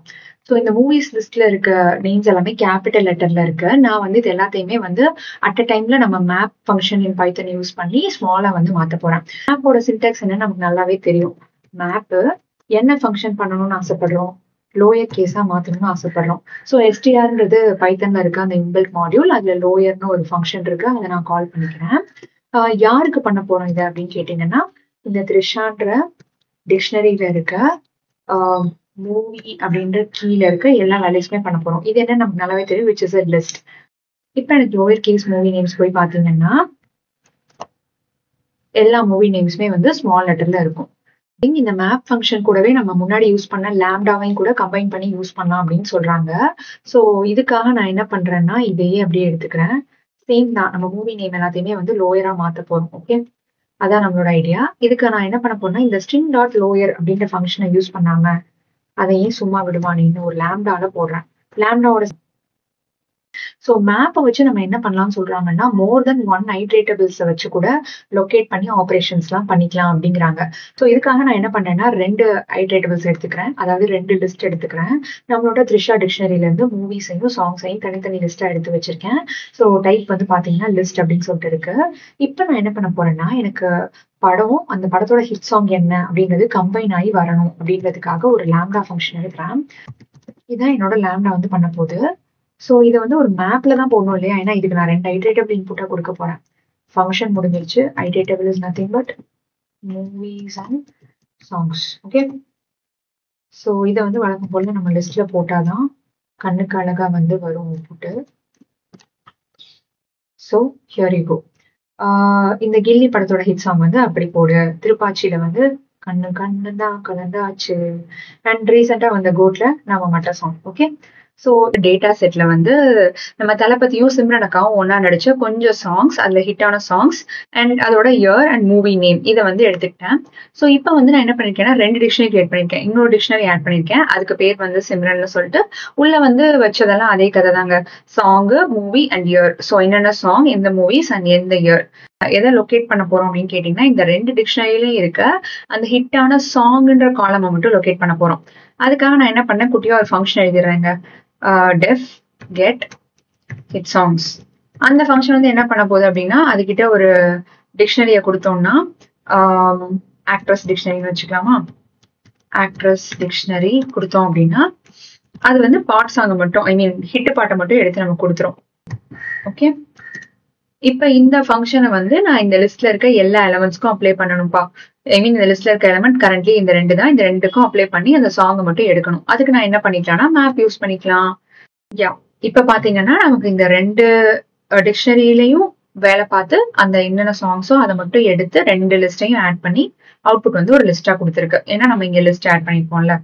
ஸோ இந்த மூவிஸ் லிஸ்ட்ல இருக்க நேம்ஸ் எல்லாமே கேபிட்டல் லெட்டர்ல இருக்கு. நான் வந்து இது எல்லாத்தையுமே வந்து அட் அ டைம்ல நம்ம மேப் ஃபங்க்ஷன் இன் பைத்தன் யூஸ் பண்ணி ஸ்மாலா வந்து மாற்ற போறேன். மேப்போட சின்டாக்ஸ் என்ன நமக்கு நல்லாவே தெரியும். மேப்பு என்ன ஃபங்க்ஷன் பண்ணணும்னு ஆசைப்படுறோம், லோயர் கேஸா மாற்றணும்னு ஆசைப்படுறோம். ஸோ எஸ்டிஆர்ன்றது பைத்தன்ல இருக்க அந்த இன்பில்ட் மாடியூல், அதுல லோயர்னு ஒரு ஃபங்க்ஷன் இருக்கு, அதை நான் கால் பண்ணிக்கிறேன். யாருக்கு பண்ண போறோம் இதை அப்படின்னு கேட்டீங்கன்னா, இந்த த்ரிஷான்ற டிக்ஷனரியில இருக்க மூவி அப்படின்ற கீழே இருக்க எல்லா வேல்யூஸ்மே பண்ண போறோம். இது என்ன நமக்கு நல்லாவே தெரியும், விச் இஸ் a லிஸ்ட். இப்போ எனக்கு லோயர் கேஸ் மூவி நேம்ஸ் போய் பார்த்தீங்கன்னா எல்லா மூவி நேம்ஸுமே வந்து ஸ்மால் லெட்டர்ல இருக்கும். இந்த மேப் ஃபங்க்ஷன் கூடவே நம்ம முன்னாடி யூஸ் பண்ண லாம்டாவையும் கூட கம்பைன் பண்ணி யூஸ் பண்ணலாம் அப்படின்னு சொல்றாங்க. ஸோ இதுக்காக நான் என்ன பண்றேன்னா, இதையே அப்படியே எடுத்துக்கிறேன். சேம் தான், நம்ம மூவி நேம் எல்லாத்தையுமே வந்து லோயரா மாற்ற போறோம். ஓகே, அதான் நம்மளோட ஐடியா. இதுக்கு நான் என்ன பண்ண போறேன்னா, இந்த ஸ்ட்ரிங் டாட் லோயர் அப்படின்ற ஃபங்க்ஷனை யூஸ் பண்ணாங்க, அதையும் சும்மா விடுவானேன்னு ஒரு லாம்டால போடுறேன். லாம்டாவோட ஸோ மேப்பை வச்சு நம்ம என்ன பண்ணலாம்னு சொல்றாங்கன்னா, மோர் தென் 1 ஐட்ரேட்டபிள்ஸை வச்சு கூட லொக்கேட் பண்ணி ஆப்ரேஷன்ஸ்லாம் பண்ணிக்கலாம் அப்படிங்கிறாங்க. ஸோ இதுக்காக நான் என்ன பண்ணேன்னா, 2 ஐட்ரேட்டபிள்ஸ் எடுத்துக்கிறேன், அதாவது 2 லிஸ்ட் எடுத்துக்கிறேன். நம்மளோட த்ரிஷா டிக்ஷனரியிலேருந்து மூவிஸையும் சாங்ஸையும் தனித்தனி லிஸ்ட்டாக எடுத்து வச்சிருக்கேன். ஸோ டைப் வந்து பார்த்தீங்கன்னா லிஸ்ட் அப்படின்னு சொல்லிட்டு இருக்கு. இப்போ நான் என்ன பண்ண போறேன்னா, எனக்கு படம், அந்த படத்தோட ஹிட் சாங் என்ன அப்படின்றது கம்பைன் ஆகி வரணும் அப்படின்றதுக்காக ஒரு லாம்டா ஃபங்க்ஷன் எடுக்கிறேன். இதுதான் என்னோட லாம்டா வந்து பண்ண போகுது. ஸோ இதை வந்து ஒரு மேப்ல தான் போடணும் இல்லையா, ஏன்னா இதுக்கு நான் 2 ஐட்ரேட்டபிள் இன்புட்டா கொடுக்க போறேன். ஃபங்க்ஷன் முடிஞ்சிருச்சு. Iterable is nothing but movies and songs. Okay, so இதை வந்து வழக்கம் போல நம்ம லிஸ்ட்ல போட்டாதான் கண்ணுக்கு அழகா வந்து வரும் input. So here you go. இந்த கில்லி படத்தோட ஹிட் சாங் வந்து அப்படி போடு. திருப்பாச்சியில வந்து கண்ணு கண்ணு தான் கலந்தாச்சு. அண்ட் ரீசெண்டா வந்த கோட்ல நம்ம மட்ட சாங். ஓகே, ஸோ டேட்டா செட்ல வந்து நம்ம தளபதியும் சிம்ரன் அக்காவும் ஒன்னா நடிச்ச கொஞ்சம் சாங்ஸ், அதுல ஹிட்டான சாங்ஸ் அண்ட் அதோட இயர் அண்ட் மூவி நேம் இதை வந்து எடுத்துக்கிட்டேன். ஸோ இப்போ வந்து நான் என்ன பண்ணிருக்கேன்னா, 2 டிக்ஷனரி கிரியேட் பண்ணிருக்கேன். இன்னொரு டிக்ஷனரி ஆட் பண்ணிருக்கேன், அதுக்கு பேர் வந்து சிம்ரன்னு சொல்லிட்டு. உள்ள வந்து வச்சதெல்லாம் அதே கதை தாங்க, song, movie and year. So என்னென்ன சாங், எந்த மூவிஸ் அண்ட் எந்த இயர், எதை லொக்கேட் பண்ண போறோம் அப்படின்னு கேட்டீங்கன்னா, இந்த 2 டிக்ஷனரியிலும் இருக்க அந்த ஹிட்டான சாங்ன்ற காலமை மட்டும் லொக்கேட் பண்ண போறோம். அதுக்காக நான் என்ன பண்ணேன், குட்டியா ஒரு ஃபங்க்ஷன் எழுதிடுறேங்க. def get hit songs. அந்த ஃபங்க்ஷன் வந்து என்ன பண்ண போகுது அப்படின்னா, அதுகிட்ட ஒரு டிக்ஷனரியை கொடுத்தோம்னா, ஆக்ட்ரஸ் டிக்ஷனரின்னு வச்சுக்கலாமா, ஆக்ட்ரஸ் டிக்ஷனரி கொடுத்தோம் அப்படின்னா அது வந்து பாட் சாங்கை மட்டும், ஐ மீன் ஹிட் பாட்டை மட்டும் எடுத்து நம்ம கொடுத்துரும். ஓகே, இப்ப இந்த ஃபங்க்ஷனை வந்து நான் இந்த லிஸ்ட்ல இருக்க எல்லா எலமெண்ட்ஸ்க்கும் அப்ளை பண்ணணும்ப்பா. ஐ மீன் இந்த லிஸ்ட்ல இருக்க எலமெண்ட் கரண்ட்லி இந்த 2 தான், இந்த 2க்கும் அப்ளை பண்ணி அந்த சாங்கை மட்டும் எடுக்கணும். அதுக்கு நான் என்ன பண்ணிக்கலாம்னா, மேப் யூஸ் பண்ணிக்கலாம். யா, இப்ப பாத்தீங்கன்னா நமக்கு இந்த 2 டிக்ஷனரியிலையும் வேலை பார்த்து அந்த என்னென்ன சாங்ஸோ அதை மட்டும் எடுத்து 2 லிஸ்டையும் ஆட் பண்ணி அவுட்புட் வந்து ஒரு லிஸ்டா கொடுத்துருக்கு. ஏன்னா நம்ம இங்க லிஸ்ட் ஆட் பண்ணிருப்போம்ல.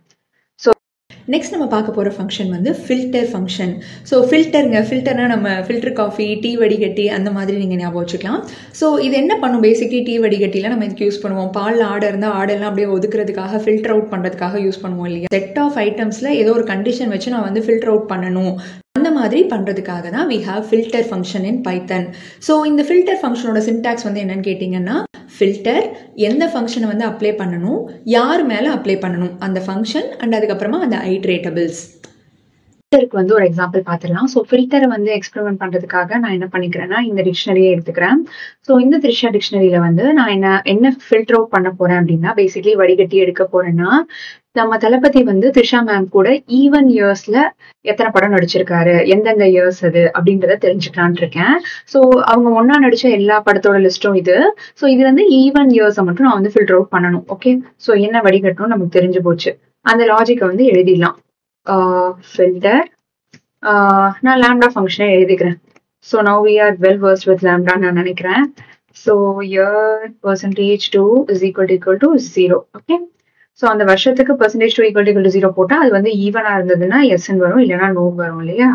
நெக்ஸ்ட் நம்ம பார்க்க போகிற ஃபங்க்ஷன் வந்து ஃபில்டர் ஃபங்க்ஷன். ஸோ ஃபில்டர்னா நம்ம ஃபில்டர் காஃபி, டீ வடிகட்டி அந்த மாதிரி நீங்கள் ஞாபகம் வச்சுக்கலாம். ஸோ இது என்ன பண்ணும், பேசிக்லி டீ வடிகட்டிலாம் நம்ம இதுக்கு யூஸ் பண்ணுவோம். பாலில் ஆடை இருந்தால் ஆடெல்லாம் அப்படியே ஒதுக்கிறதுக்காக, ஃபில்டர் அவுட் பண்ணுறதுக்காக யூஸ் பண்ணுவோம் இல்லையா. செட் ஆஃப் ஐட்டம்ஸில் ஏதோ ஒரு கண்டிஷன் வச்சு நான் வந்து ஃபில்டர் அவுட் பண்ணணும், அந்த மாதிரி பண்ணுறதுக்காக தான் we have filter function in Python. So இந்த ஃபில்டர் ஃபங்க்ஷனோட சின்டாக்ஸ் வந்து என்னன்னு கேட்டிங்கன்னா, ஃபில்டர் எந்த ஃபங்க்ஷனை வந்து அப்ளை பண்ணணும், யார் மேலே அப்ளை பண்ணணும், அந்த ஃபங்க்ஷன் அண்ட் அதுக்கப்புறமா அந்த ஐட்ரேட்டபிள்ஸ். ஃபில்டருக்கு வந்து ஒரு எக்ஸாம்பிள் பார்த்துடலாம். ஸோ ஃபில்டரை வந்து எக்ஸ்பெரிமெண்ட் பண்றதுக்காக நான் என்ன பண்ணிக்கிறேன்னா இந்த டிக்ஷனரியே எடுத்துக்கிறேன். ஸோ இந்த த்ரிஷா டிக்ஷனரியில வந்து நான் என்ன ஃபில்டர் அவுட் பண்ண போறேன் அப்படின்னா, பேசிக்லி வடிகட்டி எடுக்க போறேன்னா, நம்ம தளபதி வந்து த்ரிஷா மேம் கூட ஈவன் இயர்ஸ்ல எத்தனை படம் நடிச்சிருக்காரு, எந்தெந்த இயர்ஸ் அது அப்படின்றத தெரிஞ்சுக்கலான் இருக்கேன். ஸோ அவங்க ஒன்னா நடிச்ச எல்லா படத்தோட லிஸ்டும் இது. ஸோ இது வந்து ஈவன் இயர்ஸை மட்டும் நான் வந்து ஃபில்டர் அவுட் பண்ணணும். ஓகே, ஸோ என்ன வடிகட்டணும் நமக்கு தெரிஞ்சு போச்சு. அந்த லாஜிக்கை வந்து எழுதிடலாம். ஃபில்டர் நான் லாம்டா ஃபங்க்ஷனை எழுதிக்கிறேன். So now we are well versed with lambda நான் நினைக்கிறேன். So year %2 is equal to 0. Okay, so அந்த வருஷத்துக்கு %2 equal to 0 போட்டா அது வந்து ஈவனா இருந்ததுன்னா எஸ்ன்னு வரும், இல்லைன்னா நோ வரும் இல்லையா.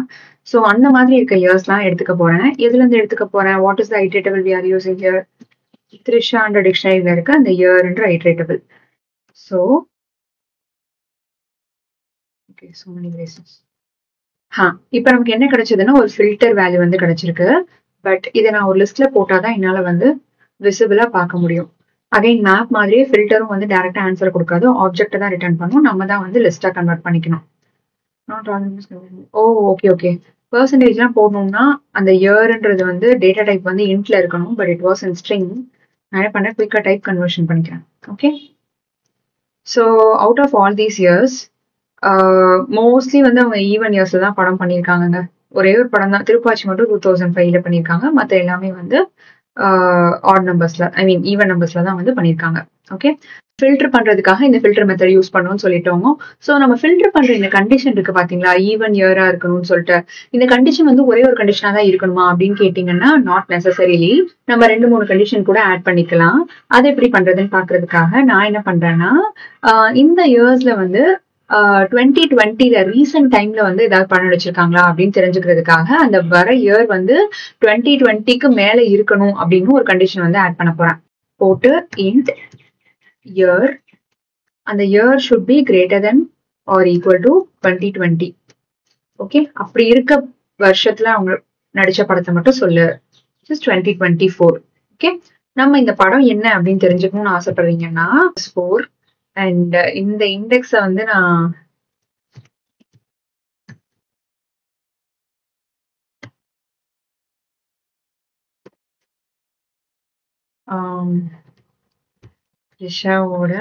ஸோ அந்த மாதிரி இருக்க இயர்ஸ்லாம் எடுத்துக்க போறேன். எதுல இருந்து எடுத்துக்க போறேன்? What is the iterable we are using here? த்ரிஷான்ற டிக்ஷனரியில இருக்க அந்த இயர்ன்ற iterable. So okay, so many reasons. இப்போ நமக்கு என்ன கிடைச்சதுன்னா ஒரு ஃபில்டர் வேல்யூ வந்து கிடைச்சிருக்கு. பட் இதை நான் ஒரு லிஸ்ட்ல போட்டாதான் என்னால வந்து விசிபிளா பார்க்க முடியும். அகைன் மேப் மாதிரியே ஃபில்டரும் வந்து டைரக்டா ஆன்சர் கொடுக்காது, ஆப்ஜெக்ட் தான் ரிட்டர்ன் பண்ணும். நம்ம தான் வந்து லிஸ்டா கன்வெர்ட் பண்ணிக்கணும். ஓ ஓகே ஓகே, பெர்சன்டேஜ்லாம் போடணும்னா அந்த இயர்ன்றது வந்து டேட்டா டைப் வந்து இன்ட்ல இருக்கணும். But it was in string. நான் என்ன பண்ணேன், குயிக்கா டைப் கன்வர்ஷன் பண்ணிக்கிறேன். Okay, so out of all these years mostly வந்து அவங்க ஈவன் இயர்ஸ்ல தான் படம் பண்ணியிருக்காங்க. ஒரே ஒரு படம் தான் திருப்பாச்சி மட்டும் 2005ல பண்ணியிருக்காங்க. மற்ற எல்லாமே வந்து ஆட் நம்பர்ஸ்ல, ஐ மீன் ஈவன் நம்பர்ஸ்ல தான் வந்து பண்ணியிருக்காங்க. ஓகே, ஃபில்டர் பண்றதுக்காக இந்த ஃபில்டர் மெத்தட் யூஸ் பண்ணணும்னு சொல்லிட்டோங்க. ஸோ நம்ம ஃபில்டர் பண்ற இந்த கண்டிஷன் இருக்கு பாத்தீங்களா, ஈவன் இயரா இருக்கணும்னு சொல்லிட்டு. இந்த கண்டிஷன் வந்து ஒரே ஒரு கண்டிஷனா தான் இருக்கணுமா அப்படின்னு கேட்டீங்கன்னா நாட் நெசசரிலி. நம்ம 2-3 கண்டிஷன் கூட ஆட் பண்ணிக்கலாம். அதை எப்படி பண்றதுன்னு பாக்குறதுக்காக நான் என்ன பண்றேன்னா, இந்த இயர்ஸ்ல வந்து 2020ல ரீசெண்ட் டைம்ல வந்து ஏதாவது படம் நடிச்சிருக்காங்களா அப்படின்னு தெரிஞ்சுக்கிறதுக்காக அந்த வர இயர் வந்து 2020க்கு மேல இருக்கணும் அப்படின்னு ஒரு கண்டிஷன் வந்து ஆட் பண்ண போறேன். போட்டு இன்ட் இயர், அந்த year should be greater than or equal to 2020. Okay, அப்படி இருக்க வருஷத்துல அவங்க நடிச்ச படத்தை மட்டும் சொல்லு. 2024. ஓகே, நம்ம இந்த படம் என்ன அப்படின்னு தெரிஞ்சுக்கணும்னு ஆசைப்படுறீங்கன்னா 4 அண்ட் இந்த இண்டெக்ஸ வந்து நான் த்ரிஷாவோட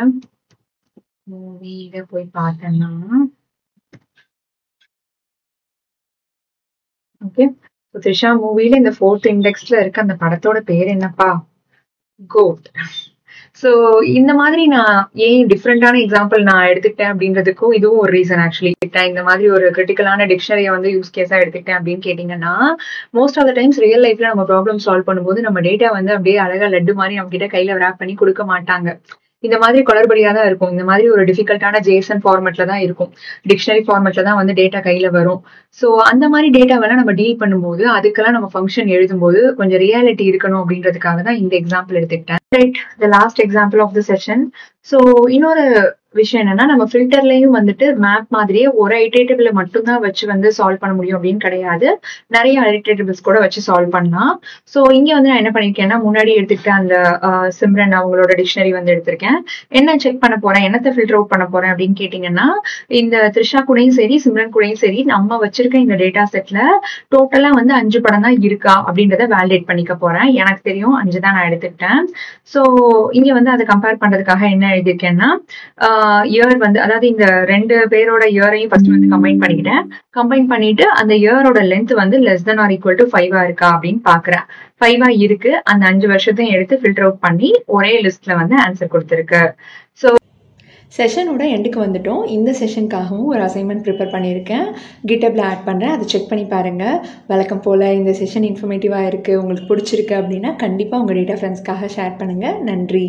மூவியில போய் பார்த்தேன்னா, ஓகே, த்ரிஷா மூவில இந்த 4th இண்டெக்ஸ்ல இருக்க அந்த படத்தோட பேர் என்னப்பா? கோட். ஸோ இந்த மாதிரி நான் ஏன் டிஃப்ரெண்டான எக்ஸாம்பிள் நான் எடுத்துக்கிட்டேன் அப்படின்றதுக்கும் இதுவும் ஒரு ரீசன். ஆக்சுவலி இந்த மாதிரி ஒரு கிரிட்டிக்கலான டிக்ஷனரியை வந்து யூஸ் கேஸா எடுத்துக்கிட்டேன் அப்படின்னு கேட்டீங்கன்னா, most of the times real லைஃப்ல நம்ம ப்ராப்ளம் சால்வ் பண்ணும்போது நம்ம டேட்டா வந்து அப்படியே அழகா லட்டு மாதிரி நம்ம கிட்ட கையில ரேப் பண்ணி கொடுக்க மாட்டாங்க. இந்த மாதிரி குளறுபடியா தான் இருக்கும். இந்த மாதிரி ஒரு டிஃபிகல்ட்டான ஜேசன் ஃபார்மேட்ல தான் இருக்கும், டிக்ஷனரி ஃபார்மேட்ல தான் வந்து டேட்டா கையில வரும். ஸோ அந்த மாதிரி டேட்டாவெல்லாம் நம்ம டீல் பண்ணும்போது அதுக்கெல்லாம் நம்ம ஃபங்க்ஷன் எழுதும்போது கொஞ்சம் ரியாலிட்டி இருக்கணும் அப்படின்றதுக்காக தான் இந்த எக்ஸாம்பிள் எடுத்துக்கிட்டேன். Right, the last example of the session. So இன்னொரு விஷயம் என்னன்னா, நம்ம ஃபில்டர்லயும் வந்துட்டு மேப் மாதிரியே ஒரு ஐட்ரேட்டபிள் மட்டும்தான் வச்சு வந்து சால்வ் பண்ண முடியும் அப்படின்னு கிடையாது. நிறைய ஐட்ரேட்டபிள்ஸ் கூட வச்சு சால்வ் பண்ணலாம். ஸோ இங்க வந்து நான் என்ன பண்ணிருக்கேன்னா, முன்னாடி எடுத்துக்கிட்ட அந்த சிம்ரன் அவங்களோட டிக்ஷனரி வந்து எடுத்திருக்கேன். என்ன செக் பண்ண போறேன், என்னத்தை ஃபில்டர் அவுட் பண்ண போறேன் அப்படின்னு கேட்டீங்கன்னா, இந்த த்ரிஷா கூடயும் சரி சிம்ரன் கூடயும் சரி நம்ம வச்சிருக்க இந்த டேட்டா செட்ல டோட்டலா வந்து 5 படம் தான் இருக்கா அப்படின்றத வேலிடேட் பண்ணிக்க போறேன். எனக்கு தெரியும் 5 தான் நான் எடுத்துக்கிட்டேன். ஸோ இங்க வந்து அதை கம்பேர் பண்றதுக்காக என்ன எழுதியிருக்கேன்னா, இயர் வந்து அதாவது இந்த 2 பேரோட இயரையும் ஃபர்ஸ்ட் வந்து கம்பைன் பண்ணிக்கிட்டேன். கம்பைன் பண்ணிட்டு அந்த இயரோட லென்த் வந்து less than or equal to 5 இருக்கா அப்படின்னு பாக்குறேன். 5 இருக்கு. அந்த 5 வருஷத்தையும் எடுத்து ஃபில்டர் அவுட் பண்ணி ஒரே லிஸ்ட்ல வந்து ஆன்சர் கொடுத்துருக்கு. ஸோ செஷனோட எண்டுக்கு வந்துட்டோம். இந்த செஷனுக்காகவும் ஒரு அசைன்மெண்ட் ப்ரிப்பேர் பண்ணியிருக்கேன், கிட்டப்ல ஆட் பண்ணுறேன். அதை செக் பண்ணி பாருங்கள். வழக்கம் போல் இந்த செஷன் இன்ஃபர்மேட்டிவாக இருக்குது, உங்களுக்கு பிடிச்சிருக்கு அப்படின்னா கண்டிப்பாக உங்கள் டேட்டா ஃப்ரெண்ட்ஸ்க்காக ஷேர் பண்ணுங்கள். நன்றி.